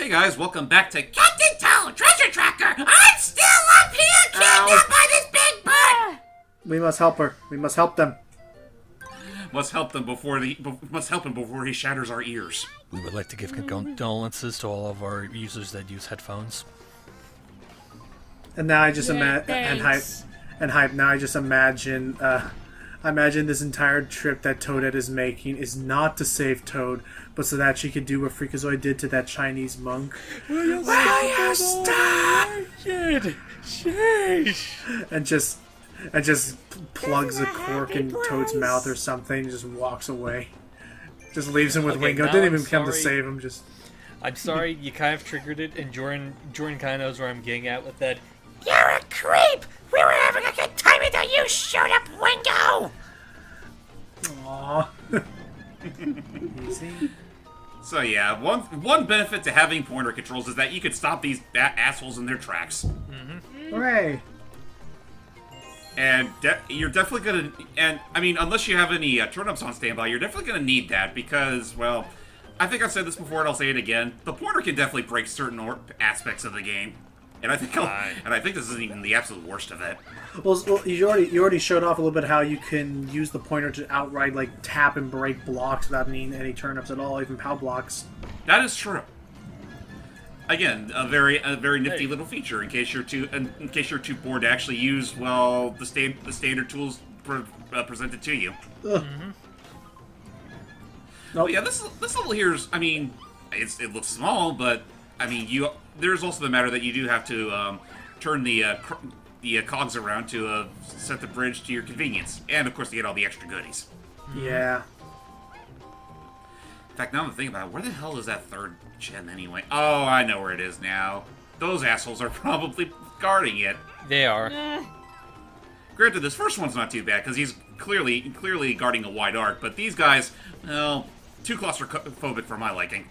Hey guys, welcome back to Captain Toad Treasure Tracker! I'm still up here kidnapped by this big bird! We must help her. We must help them. Must help him before he shatters our ears. We would like to give condolences to all of our users that use headphones. And now I just imagine Now I just imagine this entire trip that Toadette is making is not to save Toad, but so that she could do what Freakazoid did to that Chinese monk. Will you stop? And just plugs a cork in Toad's mouth or something and just walks away. Just leaves him with Wingo. Didn't even come to save him. Just. I'm sorry, you kind of triggered it, and Jordan kind of knows where I'm getting at with that. You're a creep! We were having a good time until you showed up, Wingo! Aww. Easy. So yeah, one benefit to having pointer controls is that you could stop these assholes in their tracks. Mm-hmm. Hooray! And you're definitely gonna, and I mean, unless you have any turnips on standby, you're definitely gonna need that because, well, I think I've said this before and I'll say it again. The pointer can definitely break certain aspects of the game, and I think this isn't even the absolute worst of it. Well, you already showed off a little bit how you can use the pointer to outright like tap and break blocks without needing any turnips at all, even POW blocks. That is true. Again, a very nifty little feature in case you're too bored to actually use the standard tools presented to you. Mm-hmm. Nope. But yeah, this level here is, I mean, it looks small, but I mean, there's also the matter that you do have to turn the cogs around to set the bridge to your convenience, and of course to get all the extra goodies. Yeah. In fact, now I'm thinking about it, where the hell is that third gen anyway? Oh, I know where it is now. Those assholes are probably guarding it. They are. Granted, this first one's not too bad, because he's clearly guarding a wide arc, but these guys, well, too claustrophobic for my liking.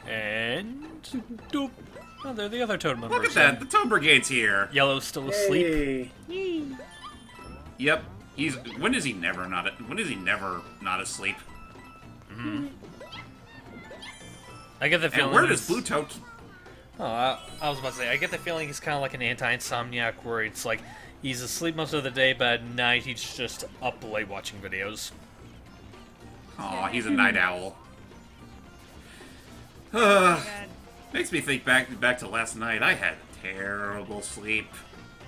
And... doop. Oh, they're the other Toad members. Look at that, the Toad Brigade's here. Yellow's still asleep. Hey. Yep, when is he never not asleep? Mm-hmm. I get the feeling. And where does Blue Toad? Oh, I was about to say, I get the feeling he's kind of like an anti-insomniac, where it's like he's asleep most of the day, but at night he's just up late watching videos. Aw, he's a night owl. Makes me think back to last night. I had terrible sleep.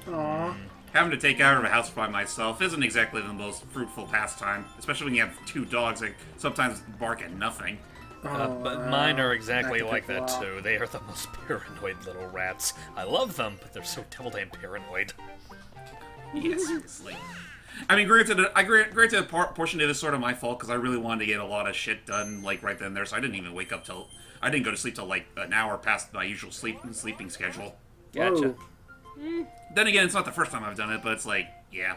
Aww. Having to take out of a house by myself isn't exactly the most fruitful pastime, especially when you have two dogs that sometimes bark at nothing. But mine are exactly like that too. They are the most paranoid little rats. I love them, but they're so devil-damn paranoid. Yes, seriously. I mean, granted, a portion of it is sort of my fault because I really wanted to get a lot of shit done like right then and there, so I didn't even wake up till I didn't go to sleep till like an hour past my usual sleeping schedule. Gotcha. Then again, it's not the first time I've done it, but it's like, yeah.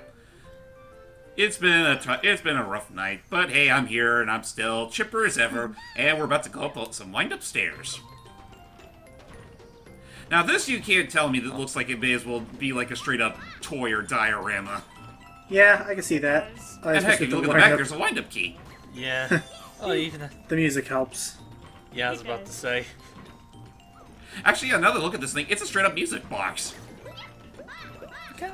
It's been a rough night, but hey, I'm here and I'm still chipper as ever, and we're about to go up some wind-up stairs. Now this you can't tell me that looks like it may as well be like a straight-up toy or diorama. Yeah, I can see that. And heck, if you look at the back, there's a wind-up key. Yeah. Oh, even the music helps. Yeah, I was about to say. Actually, yeah, now that I look at this thing, it's a straight-up music box.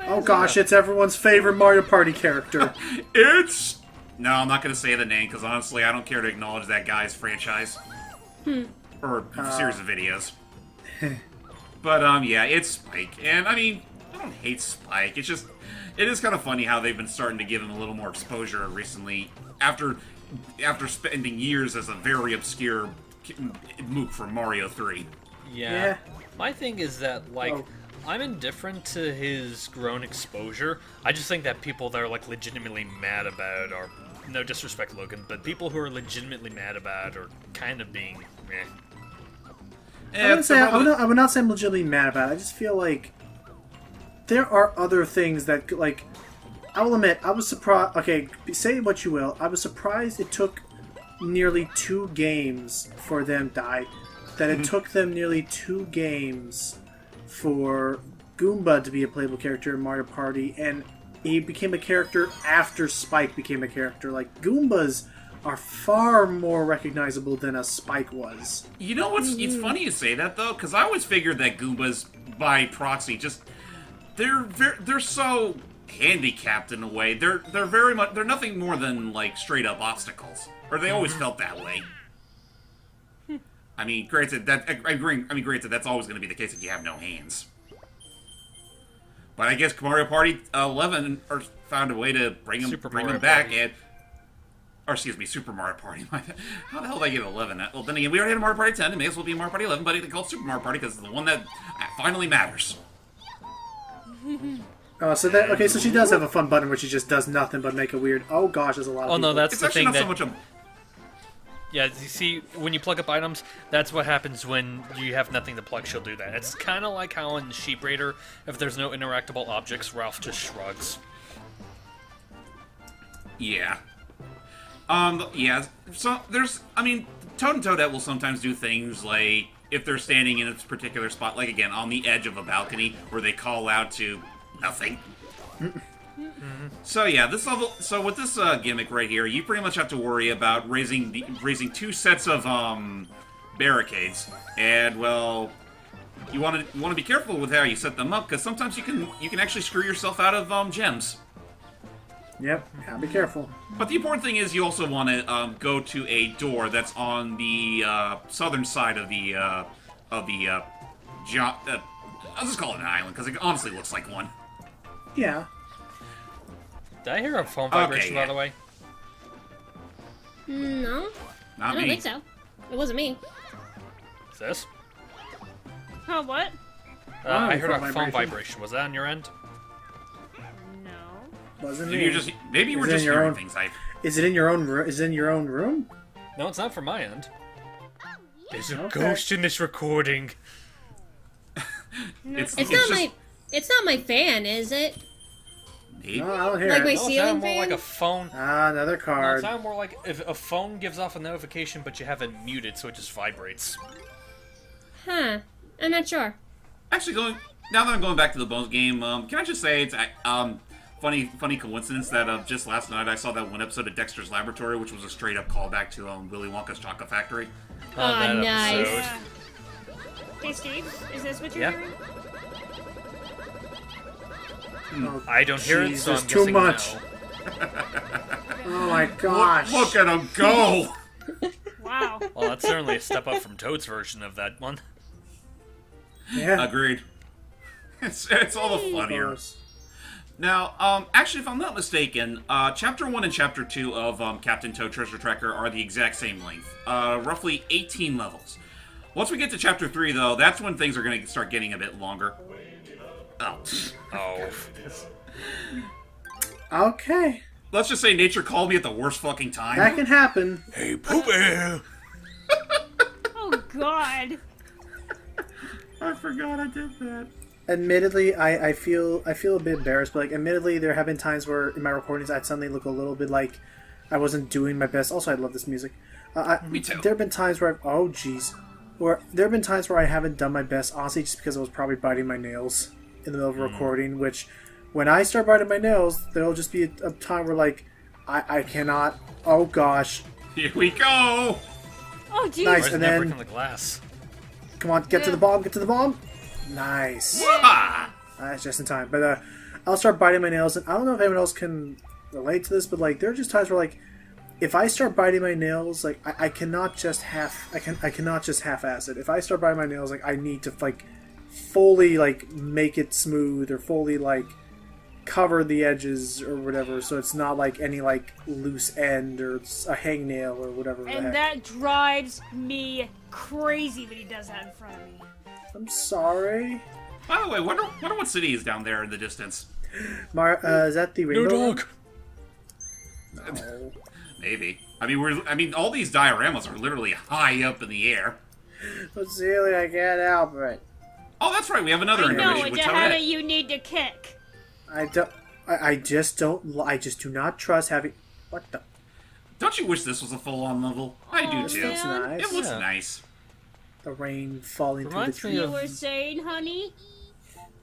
Oh gosh, it's everyone's favorite Mario Party character. It's... No, I'm not going to say the name, because honestly, I don't care to acknowledge that guy's franchise. Or series of videos. But, yeah, it's Spike. And, I mean, I don't hate Spike. It's just... It is kind of funny how they've been starting to give him a little more exposure recently, after spending years as a very obscure mook from Mario 3. Yeah. My thing is that, like... I'm indifferent to his grown exposure. I just think that people that are like legitimately mad about, or no disrespect, Logan, but people who are legitimately mad about are kind of being meh. I would not say I'm legitimately mad about it. I just feel like there are other things that, like, I will admit, I was surprised. Okay, say what you will. I was surprised it took nearly 2 games for them died. That it took them nearly 2 games for Goomba to be a playable character in Mario Party, and he became a character after Spike became a character. Like, Goombas are far more recognizable than a Spike was. You know what's? It's funny you say that though, because I always figured that Goombas, by proxy, just they're so handicapped in a way. They're very much they're nothing more than like straight up obstacles, or they always felt that way. I mean, granted that I agree. I mean, granted that's always going to be the case if you have no hands. But I guess Mario Party 11 found a way to bring them back, and or excuse me, Super Mario Party. How the hell did I get 11? Well, then again, we already had a Mario Party 10. It may as well be a Mario Party 11, but they call it Super Mario Party because it's the one that finally matters. Oh, so that okay? So she does have a fun button where she just does nothing but make a weird. Oh gosh, there's a lot of. Oh no, that's It's the actually thing not that. so much a. Yeah, you see, when you plug up items, that's what happens when you have nothing to plug. She'll do that. It's kind of like how in Sheep Raider, if there's no interactable objects, Ralph just shrugs. Yeah. Yeah. So there's, I mean, Toad and Toadette will sometimes do things like if they're standing in a particular spot, like again on the edge of a balcony, where they call out to nothing. So yeah, this level. So with this gimmick right here, you pretty much have to worry about raising two sets of barricades, and well, you want to be careful with how you set them up because sometimes you can actually screw yourself out of gems. Yep, gotta be careful. But the important thing is you also want to go to a door that's on the southern side of the I'll just call it an island because it honestly looks like one. Yeah. Did I hear a phone vibration, yeah. by the way? No, Not I don't me. think so. It wasn't me. Is this? Oh, what? I heard a phone phone vibration. vibration. Was that on your end? No. Wasn't Maybe me. you were Is it just in your hearing own- things. Is it in your own room? Is it in your own room? No, it's not from my end. There's a Okay. ghost in this recording. It's It's not just, my. It's not my fan, is it? Maybe. No, I don't hear Like my it. No, it ceiling sounded more fan? like a phone. Another No, it card. sounded more like if a phone gives off a notification, but you have it muted, so it just vibrates. Huh. I'm not sure. Actually, now that I'm going back to the Bones game, can I just say it's funny coincidence that just last night I saw that one episode of Dexter's Laboratory, which was a straight up callback to Willy Wonka's Chocolate Factory. That nice. episode. Hey Steve, is this what you're Yeah. hearing? Oh, I don't hear it, so Jesus, I'm too guessing much. no. Oh my gosh. Look at him go! Wow. Well, that's certainly a step up from Toad's version of that one. Yeah. Agreed. It's all the funnier. Now, actually, if I'm not mistaken, Chapter 1 and Chapter 2 of Captain Toad Treasure Tracker are the exact same length. Roughly 18 levels. Once we get to Chapter 3, though, that's when things are going to start getting a bit longer. Oh. Oh. Okay. Let's just say nature called me at the worst fucking time. That can happen. Hey, Pooh Oh God. I forgot I did that. Admittedly, I feel a bit embarrassed, but like, admittedly, there have been times where in my recordings I'd suddenly look a little bit like I wasn't doing my best. Also, I love this music. Me too. There have been times where there have been times where I haven't done my best, honestly, just because I was probably biting my nails in the middle of a recording. Which, when I start biting my nails, there'll just be a time where like I cannot. Oh gosh. Here we go! Oh geez. Nice. Where's And that then- brick on the glass? Come on, get to the bomb. Get to the bomb. Nice. Ah! That's just in time. But I'll start biting my nails, and I don't know if anyone else can relate to this, but like there are just times where like if I start biting my nails, like I cannot just I cannot just half-ass it. If I start biting my nails, like I need to like fully like make it smooth or fully like cover the edges or whatever, so it's not like any like loose end or it's a hangnail or whatever. the And heck. that drives me crazy when he does that in front of me. I'm sorry. By the way, wonder what city is down there in the distance. Is that the No rainbow? dog. No. Maybe. I mean, all these dioramas are literally high up in the air. But Celia, I can't help it. Oh, that's right. We have another I know, intermission and with to have it Toadette. you need to kick. I just do not trust having. What the? Don't you wish this was a full-on level? I do Oh, too. That's man. nice. It looks Yeah. nice. The rain falling Reminds through me the You trees. were saying, honey?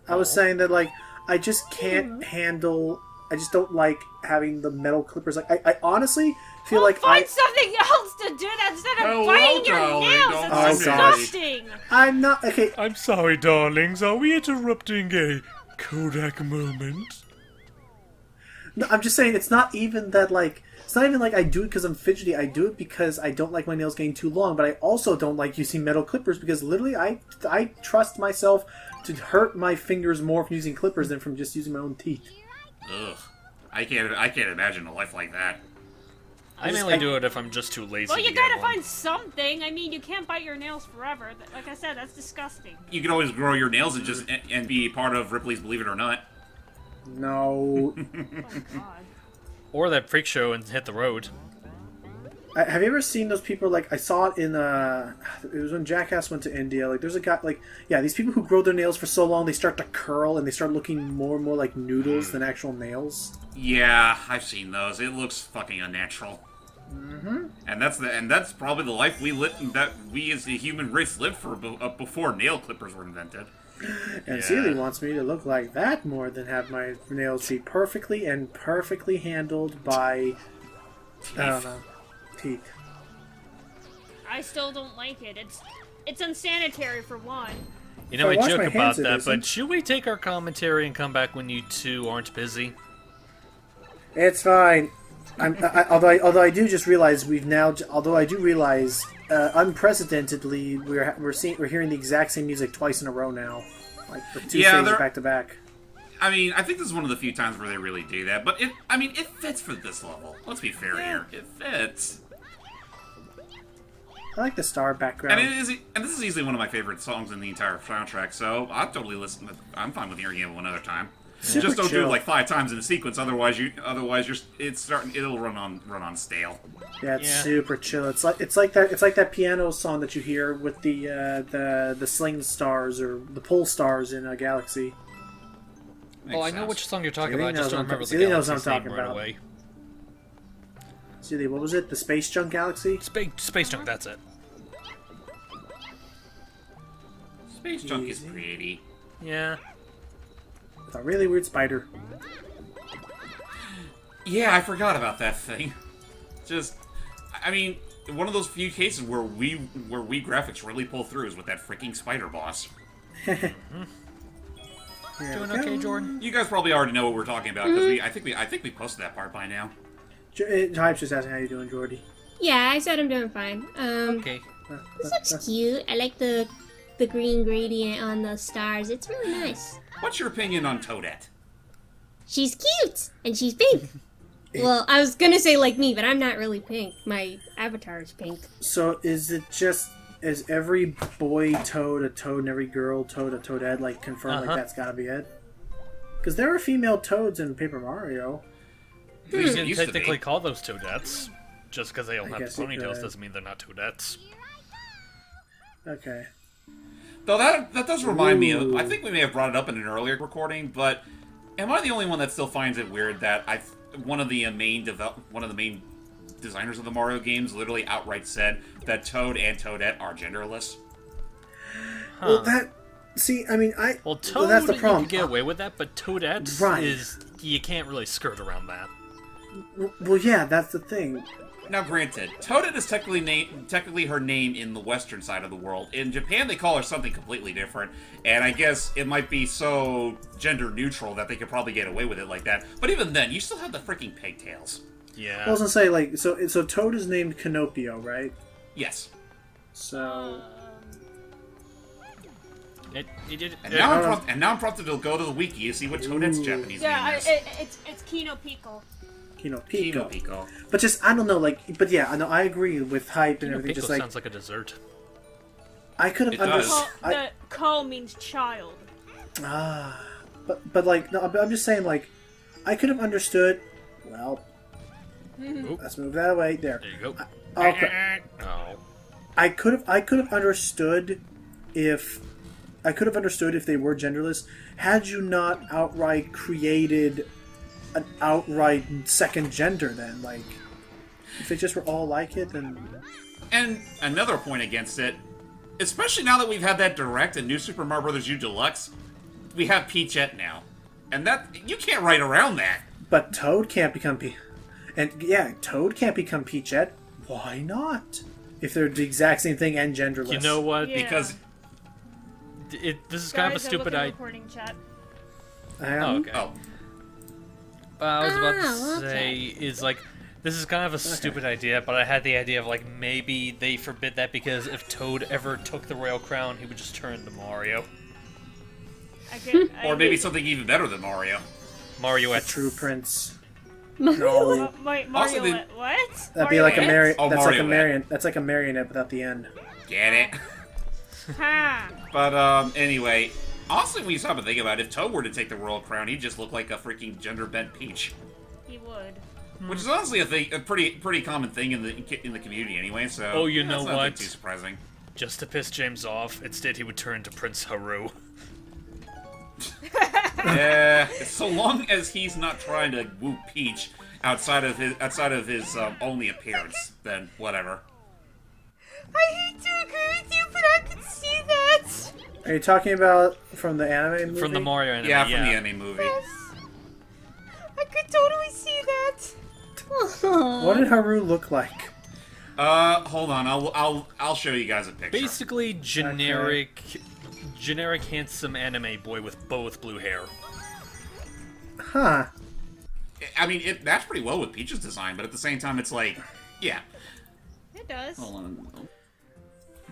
I was saying that like I just can't handle. I just don't like having the metal clippers. Like I honestly feel like Find something else to do instead of Hello, biting your darling, nails. don't It's do that. disgusting. I'm not okay. I'm sorry, darlings. Are we interrupting a Kodak moment? No, I'm just saying it's not even that like it's not even like I do it because I'm fidgety. I do it because I don't like my nails getting too long, but I also don't like using metal clippers because literally I trust myself to hurt my fingers more from using clippers than from just using my own teeth. Ugh. I can't imagine a life like that. I mainly do it if I'm just too lazy. Well, you to get gotta one. find something. I mean, you can't bite your nails forever. Like I said, that's disgusting. You can always grow your nails and be part of Ripley's Believe It or Not. No. Oh my god. Or that freak show and hit the road. Have you ever seen those people, like, I saw it in, it was when Jackass went to India, like, there's a guy, like, yeah, these people who grow their nails for so long, they start to curl, and they start looking more and more like noodles than actual nails. Yeah, I've seen those. It looks fucking unnatural. Mm-hmm. And that's probably the life that we as the human race lived for before nail clippers were invented. And Yeah. Celie wants me to look like that more than have my nails be perfectly handled by, I don't know, teeth. I still don't like it. It's unsanitary for one. You know, If I I wash joke my about hands, it that, isn't. but should we take our commentary and come back when you two aren't busy? It's fine. Although I do just realize unprecedentedly we're hearing the exact same music twice in a row now, like for two stages back to back. I mean, I think this is one of the few times where they really do that, but it fits for this level. Let's be fair here. It fits. I like the star background. And this is easily one of my favorite songs in the entire soundtrack, so I'll totally listen. I'm fine with hearing it one other time. Super Just don't do chill. it like 5 times in a sequence, otherwise it'll run on stale. Yeah, it's Yeah. super chill. It's like that piano song that you hear with the sling stars or the pole stars in a Galaxy. Oh, I know which song you're talking Celie about. I just knows don't what I'm remember ta- the Celie knows what galaxy's I'm name talking right about. away. See, what was it? The Space Junk Galaxy? Space Junk, that's it. Space Junk is pretty. Yeah. With a really weird spider. Yeah, I forgot about that thing. I mean, one of those few cases where we graphics really pull through is with that freaking spider boss. Doing okay, Jordan? You guys probably already know what we're talking about because I think we posted that part by now. Hype's just asking how you doing, Jordy. Yeah, I said I'm doing fine. Okay. This looks cute. I like the green gradient on the stars. It's really nice. What's your opinion on Toadette? She's cute and she's pink. Well, I was gonna say like me, but I'm not really pink. My avatar is pink. So is every boy Toad a Toad and every girl Toad a Toadette, like confirmed like that's gotta be it? Because there are female Toads in Paper Mario. You Used can to be. technically call those Toadettes. Just because they don't I have guess you ponytails could. doesn't mean they're not Toadettes. Okay. Though that does remind me of, I think we may have brought it up in an earlier recording, but am I the only one that still finds it weird that one of the main designers of the Mario games literally outright said that Toad and Toadette are genderless? Well, I mean, Well, Toad, that's the you problem. can get away with that, but Toadette Right. you can't really skirt around that. Well, yeah, that's the thing. Now, granted, Toadette is technically her name in the western side of the world. In Japan, they call her something completely different, and I guess it might be so gender neutral that they could probably get away with it like that. But even then, you still have the freaking pigtails. Yeah. I was gonna say, like, so Toad is named Pinocchio, right? Yes. So And now I'm prompted to go to the wiki to see what Toadette's Japanese name is. It's Kino Pico. Pico. Pico. But just I don't know, like, but yeah, I know I agree with hype and everything. Pico Just like sounds like a dessert. I could have It does. understood. The ko means child. But like no, I'm just saying like I could have understood. Well, Oop, let's move that away. There. there you go. Okay. Oh. I could have understood if they were genderless had you not outright created an outright second gender. Then like if they just were all like it, then And another point against it, especially now that we've had that direct and New Super Mario Bros. U Deluxe, we have Peachette now. And that, you can't write around that. but Toad can't become And yeah, Toad can't become Peachette. Why not? If they're the exact same thing and genderless. You know what? Yeah. Because This is kind of a Guys, I'm stupid looking idea. recording chat. Oh, okay. oh, I was about to okay. say is like this is kind of a stupid idea, but I had the idea of like maybe they forbid that because if Toad ever took the royal crown, he would just turn into Mario. or maybe something even better than Mario. Mario A at true prince. Mario. Wait, Also, Mario, the- what? That'd be like a Marionette? Oh, that's like a Marionette. That's like a marionette without the end. Get it? Ha! But anyway, honestly, when you stop and think about it, if Toad were to take the royal crown, he'd just look like a freaking gender-bent Peach. He would. Which is honestly a pretty common thing in the community anyway. So Oh, you know that's not what? too surprising. just to piss James off. Instead, he would turn to Prince Haru. Yeah, so long as he's not trying to woo Peach outside of his only appearance, then whatever. I hate to agree with you, but I can see that. Are you talking about from the anime movie? From the Mario anime, Yeah, from the anime movie. I could totally see that. What did Haru look like? Hold on, I'll show you guys a picture. Basically, generic handsome anime boy with blue hair. Huh. I mean, it matched pretty well with Peach's design, but at the same time, it's like, yeah. It does. Hold on.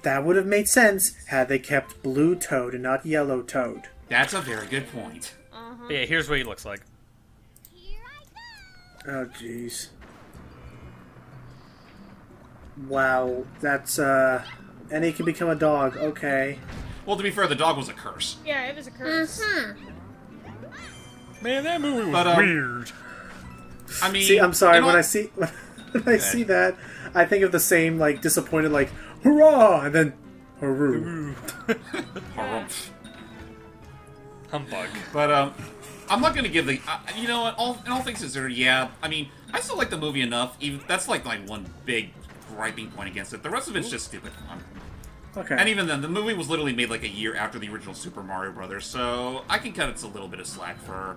That would have made sense had they kept blue Toad and not yellow Toad. That's a very good point. But yeah, here's what he looks like. Oh, jeez. Wow, that's, and he can become a dog, okay. Well, to be fair, the dog was a curse. Yeah, it was a curse. Uh-huh. Man, that movie was But, weird. I mean, See, I'm sorry, you know when I what? see, when I see that, I think of the same, like, disappointed, like, hurrah! And then, Haru. Harumph. Humbug. But I'm not gonna give the. You know what? In all things considered, yeah. I mean, I still like the movie enough. Even that's like one big griping point against it. The rest of it's just stupid fun. Okay. And even then, the movie was literally made like a year after the original Super Mario Brothers, so I can cut it a little bit of slack for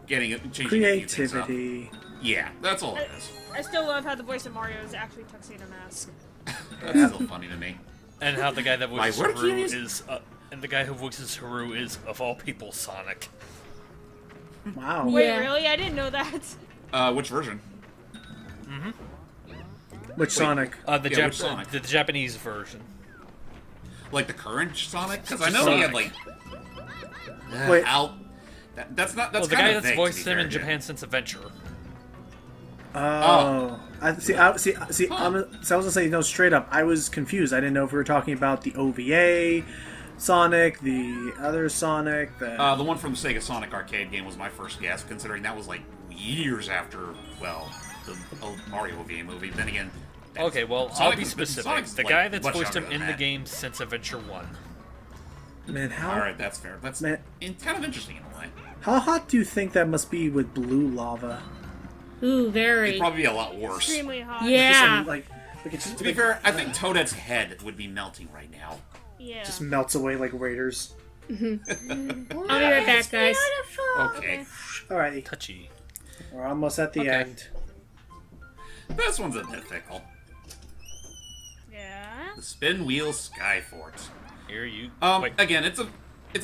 changing a few things up. Creativity. Yeah, that's all it is. I still love how the voice of Mario is actually Tuxedo Mask. That's still funny to me. And how the guy that voices My work Haru is- is, and the guy who voices Haru is, of all people, Sonic. Wow. Wait, Yeah. really? I didn't know that. Which version? Which Sonic? Yeah, which Sonic? The Japanese version. Like the current Sonic? Because I know he had like. Wait. That's not. That's Well, the kind guy of that's vague, voiced to be him fair, in yeah. Japan since Adventure. Oh. I was gonna say, no, straight up, I was confused. I didn't know if we were talking about the OVA Sonic, the other Sonic, The one from the Sega Sonic arcade game was my first guess, considering that was like years after, well, the old Mario OVA movie. Then again, that's- Okay, well, I'll Sonic be is- specific. Sonic's, The like, guy that's much voiced him younger in than the that. game since Adventure 1. Man, how All right, that's fair. That's Man. kind of interesting in a way. how hot do you think that must be with blue lava? Ooh, It'd very. probably be a lot worse. Extremely hot. Yeah. Just, like it's To be fair, I think Toadette's head would be melting right now. Yeah. just melts away like Raiders. I'll be right back, guys. Okay. Alrighty, Touchy. we're almost at the Okay. end. This one's a bit fickle. Yeah. The Spin Wheel Skyfort. Here you... Wait. Again, it's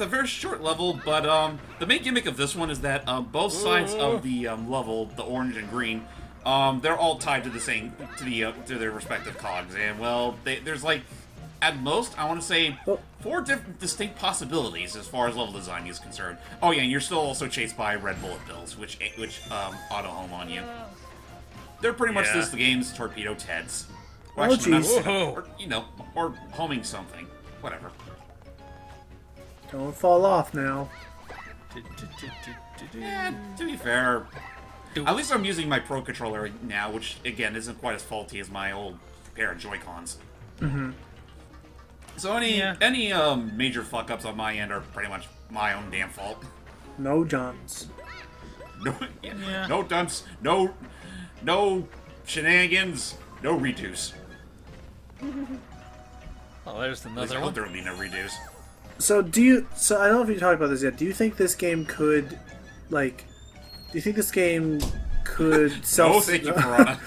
a very short level, but the main gimmick of this one is that both sides of the level, the orange and green, they're all tied to to their respective cogs, and well, there's like at most I want to say 4 different distinct possibilities as far as level design is concerned. Oh yeah, and you're still also chased by red bullet bills, which auto home on you. They're pretty much Yeah. just the game's torpedo Teds. Oh, Actually, not- jeez. Whoa. or homing something, whatever. Don't fall off now. Yeah, to be fair, at least I'm using my Pro Controller now, which, again, isn't quite as faulty as my old pair of Joy-Cons. Mm-hmm. So any major fuck-ups on my end are pretty much my own damn fault. No Johns. No, no dunce, no shenanigans, no redos. Oh, there's At least I another hope one. there will be no redos. So So I don't know if you talked about this yet. Do you think this game could, like, do you think this game could Oh, thank you, Piranha.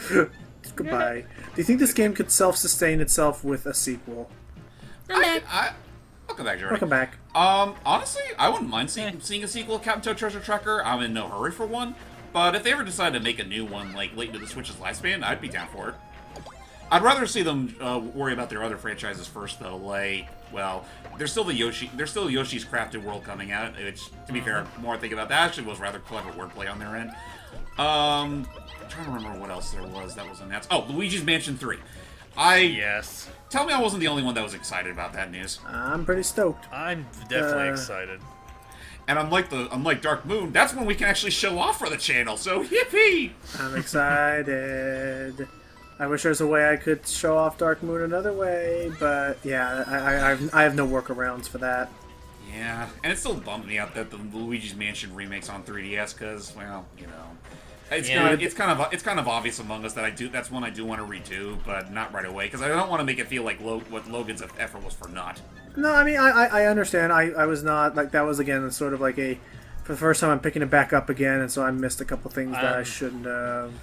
Goodbye. Do you think this game could self-sustain itself with a sequel? I'm back. I'll come back, Jordy. Welcome back. Honestly, I wouldn't mind seeing a sequel of Captain Toad Treasure Tracker. I'm in no hurry for one. But if they ever decide to make a new one, like, late into the Switch's lifespan, I'd be down for it. I'd rather see them worry about their other franchises first, though. Like, well, there's still Yoshi's Crafted World coming out, which, to be fair, the more I think about that, actually was rather clever wordplay on their end. I'm trying to remember what else there was that was announced. Oh, Luigi's Mansion 3. Yes. Tell me I wasn't the only one that was excited about that news. I'm pretty stoked. I'm definitely excited. And unlike Dark Moon, that's when we can actually show off for the channel, so yippee! I'm excited. I wish there was a way I could show off Dark Moon another way, but yeah, I have no workarounds for that. Yeah, and it still bums me out that the Luigi's Mansion remake's on 3DS, because, well, you know... It's kind of obvious among us that that's one I do want to redo, but not right away, because I don't want to make it feel like what Logan's effort was for naught. No, I mean, I understand. I was not, like, that was, again, sort of like for the first time I'm picking it back up again, and so I missed a couple things that I shouldn't have.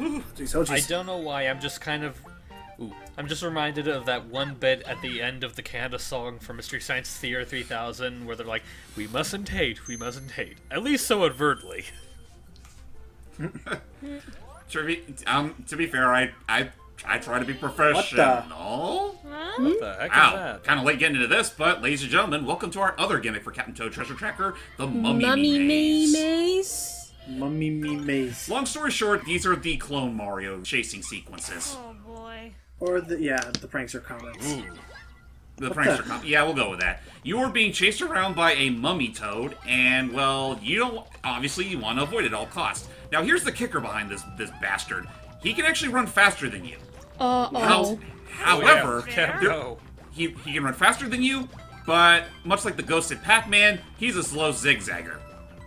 Jeez, oh, jeez. I don't know why, I'm just kind of... I'm just reminded of that one bit at the end of the Canada song from Mystery Science Theater 3000, where they're like, we mustn't hate, at least so overtly. To be fair, I try to be professional. What the heck is Wow, that? kind of late getting into this, but ladies and gentlemen, welcome to our other gimmick for Captain Toad Treasure Tracker, the Mummy Maze. Mummy Me Maze. Long story short, these are the clone Mario chasing sequences. Oh boy. Or the prankster comments. The prankster comments. Yeah, we'll go with that. You are being chased around by a mummy toad, and, well, you want to avoid it at all costs. Now, here's the kicker behind this bastard. He can actually run faster than you. However, he can run faster than you, but much like the ghosted Pac-Man, he's a slow zigzagger.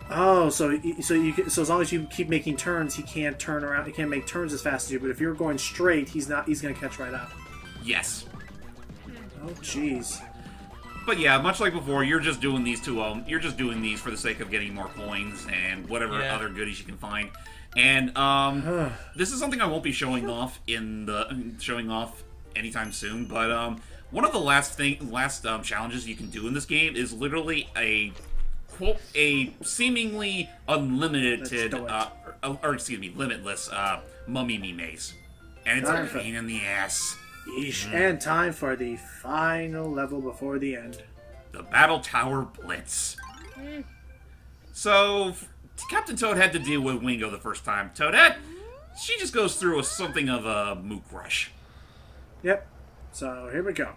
Oh, so as long as you keep making turns, he can't turn around. He can't make turns as fast as you. But if you're going straight, he's going to catch right up. Yes. Oh, jeez. But yeah, much like before, you're just doing these you're just doing these for the sake of getting more coins and whatever other goodies you can find. And this is something I won't be showing off anytime soon. But one of the last challenges you can do in this game is literally a seemingly unlimited, limitless Mummy Me Maze. And it's a pain in the ass. Yeesh. And time for the final level before the end. The Battle Tower Blitz. So, Captain Toad had to deal with Wingo the first time. Toadette, she just goes through something of a mook rush. Yep. So, here we go.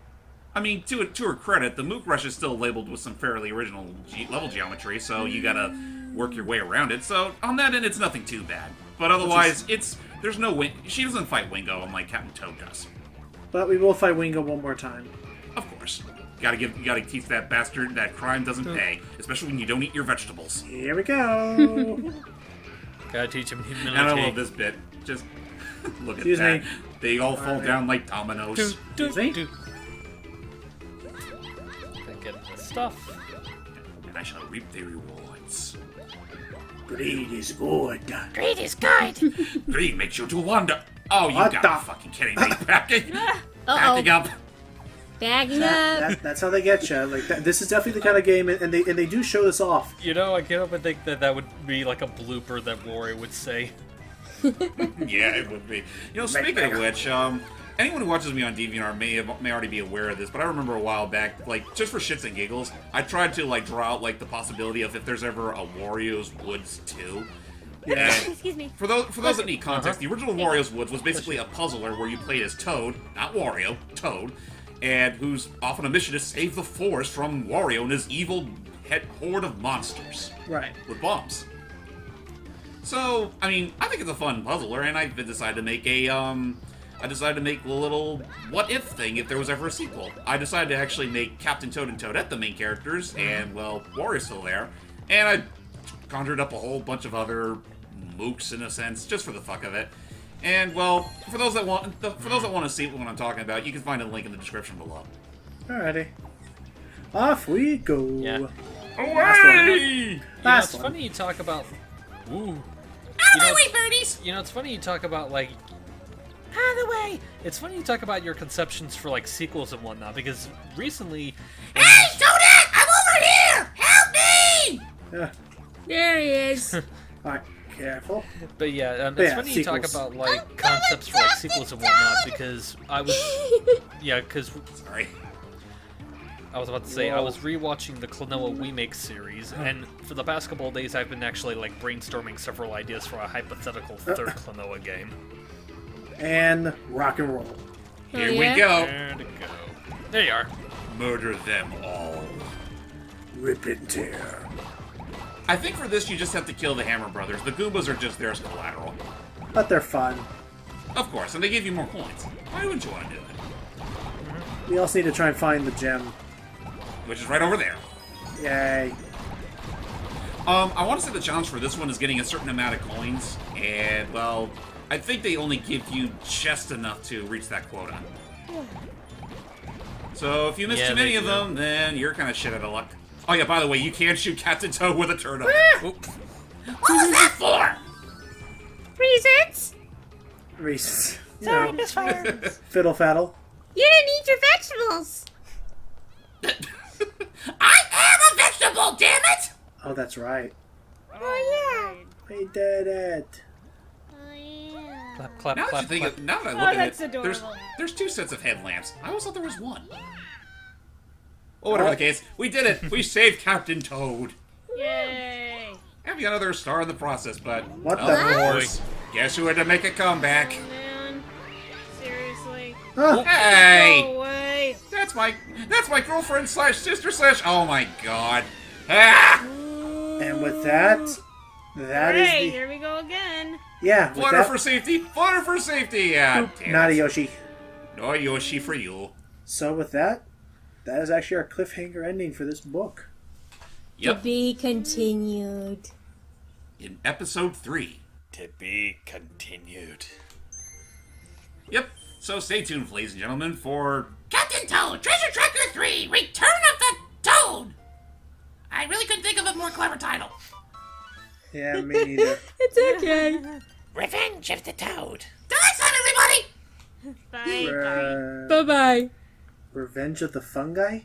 I mean, to her credit, the Mook Rush is still labeled with some fairly original level geometry, so you gotta work your way around it. So, on that end, it's nothing too bad. But otherwise, there's no she doesn't fight Wingo like Captain Toad does. But we will fight Wingo one more time. Of course. You gotta teach that bastard that crime doesn't pay, especially when you don't eat your vegetables. Here we go. Gotta teach him humility. And I love this bit. Just look at that. They all fall down like dominoes. Get the stuff. And I shall reap the rewards. Greed is good. Greed is good. Greed makes you to wander. Oh, you gotta be fucking kidding me. Backing up. Bagging up. That's how they get you. Like this is definitely the kind of game, and they do show this off. You know, I can't help but think that would be like a blooper that Wario would say. Yeah, it would be. You know, speaking of which, anyone who watches me on DeviantArt may already be aware of this, but I remember a while back, like, just for shits and giggles, I tried to, like, draw out, like, the possibility of if there's ever a Wario's Woods 2. Yeah. Excuse me. For those that need context, the original Wario's Woods was basically a puzzler where you played as Toad, not Wario, Toad, and who's off on a mission to save the forest from Wario and his evil horde of monsters. Right. With bombs. So, I mean, I think it's a fun puzzler, and I decided to make a little what-if thing if there was ever a sequel. I decided to actually make Captain Toad and Toadette the main characters, and, well, Wario's still there. And I conjured up a whole bunch of other mooks, in a sense, just for the fuck of it. And, well, for those that want to see what I'm talking about, you can find a link in the description below. Alrighty. Off we go. Yeah. Away! It's funny you talk about Ooh. Out of my way, birdies! You know, it's funny you talk about, like... Out of the way! It's funny you talk about your conceptions for, like, sequels and whatnot, because recently... Hey, Donut! I'm over here! Help me! Yeah. There he is. Alright, careful. But yeah, But it's yeah, funny you talk sequels. about, like, concepts for, like, sequels and whatnot, because I was... Yeah, because... Sorry. I was about to say, I Whoa. was rewatching the Klonoa Remake series, and for the past couple of days I've been actually, like, brainstorming several ideas for a hypothetical third Klonoa game. And rock and roll. Here yeah? we go. There to go. There you are. Murder them all. Rip and tear. I think for this you just have to kill the Hammer Brothers. The Goombas are just there as collateral. But they're fun. Of course, and they give you more coins. Why wouldn't you want to do it? We also need to try and find the gem. Which is right over there. Yay. I want to say the challenge for this one is getting a certain amount of coins, and, well, I think they only give you just enough to reach that quota. So if you miss Yeah, too many they of do. them, then you're kind of shit out of luck. Oh yeah, by the way, you can't shoot Captain Toad with a turnip. Oop. What was that for? Reasons? Reese. You Sorry, know, misfire. fiddle faddle. You didn't eat your vegetables. I am a vegetable, damn it! Oh, that's right. Oh, We did it. Oh, yeah. Clap, clap, Now that, clap, you think clap. of, now that I look Oh, at that's it, adorable. there's two sets of headlamps. I always thought there was one. Well, whatever the case, we did it. We saved Captain Toad. Yay. And we got another star in the process, but What of the- course, guess who had to make a comeback? Oh, man. Seriously. Huh. Hey, No way. that's my girlfriend slash sister slash. Oh my god. Ah! And with that, that is Hey, the... here we go again. Yeah, with Flutter that... for safety. Flutter for safety. Yeah. damn Not a it. Yoshi. No Yoshi for you. So with that, that is actually our cliffhanger ending for this book. To Yep. be continued. In episode 3. To be continued. Yep. So stay tuned, ladies and gentlemen, for Captain Toad, Treasure Tracker 3, Return of the Toad! I really couldn't think of a more clever title. Yeah, me neither. It's okay. Revenge of the Toad. Till next time, everybody! Bye. Re- Bye-bye. Revenge of the Fungi?